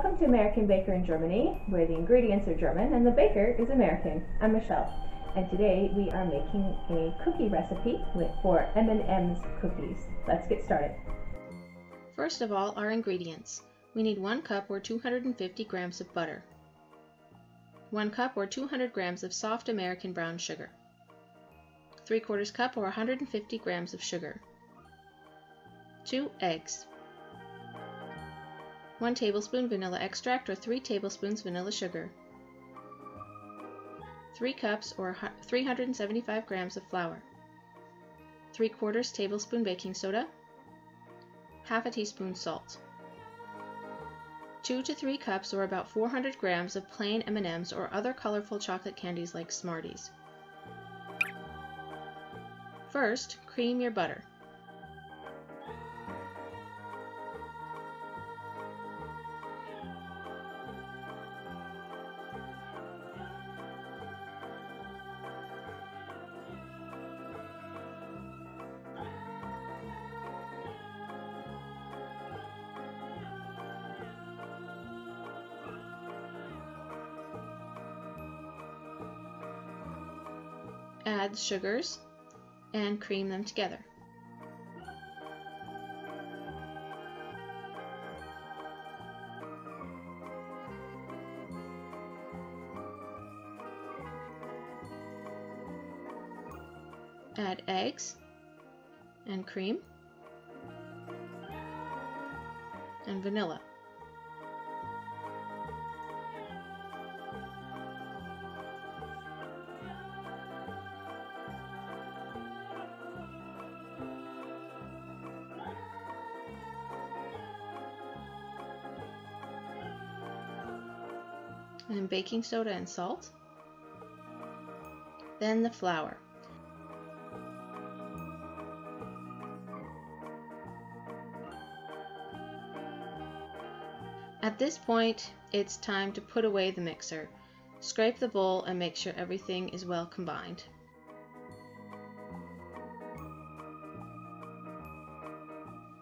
Welcome to American Baker in Germany, where the ingredients are German and the baker is American. I'm Michelle, and today we are making a cookie recipe for M&Ms cookies. Let's get started. First of all, our ingredients. We need 1 cup or 250 grams of butter, 1 cup or 200 grams of soft American brown sugar, 3/4 cup or 150 grams of sugar, 2 eggs, 1 tablespoon vanilla extract or 3 tablespoons vanilla sugar, 3 cups or 375 grams of flour, 3/4 tablespoon baking soda, half a teaspoon salt, 2 to 3 cups or about 400 grams of plain M&Ms or other colorful chocolate candies like Smarties. First, cream your butter. Add sugars and cream them together. Add eggs and cream and vanilla. And baking soda and salt, then the flour. At this point, it's time to put away the mixer. Scrape the bowl and make sure everything is well combined.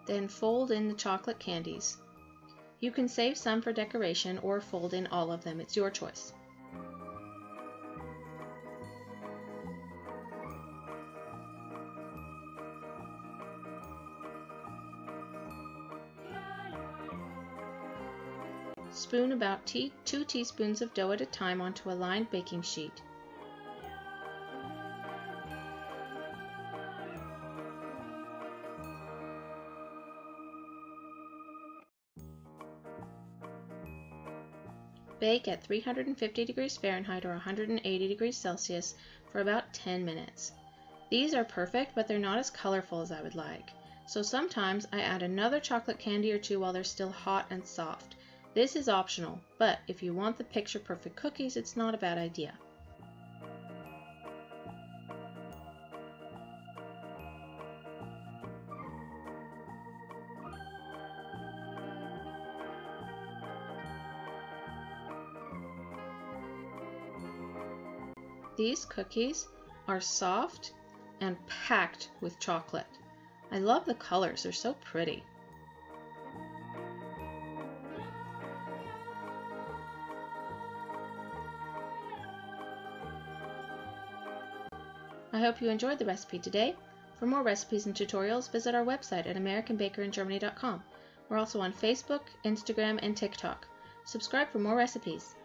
Then fold in the chocolate candies. You can save some for decoration or fold in all of them. It's your choice. Spoon about 2 teaspoons of dough at a time onto a lined baking sheet. Bake at 350 degrees Fahrenheit or 180 degrees Celsius for about 10 minutes. These are perfect, but they're not as colorful as I would like. So sometimes I add another chocolate candy or two while they're still hot and soft. This is optional, but if you want the picture perfect cookies, it's not a bad idea. These cookies are soft and packed with chocolate. I love the colors, they're so pretty. I hope you enjoyed the recipe today. For more recipes and tutorials, visit our website at americanbakeringermany.com. We're also on Facebook, Instagram, and TikTok. Subscribe for more recipes.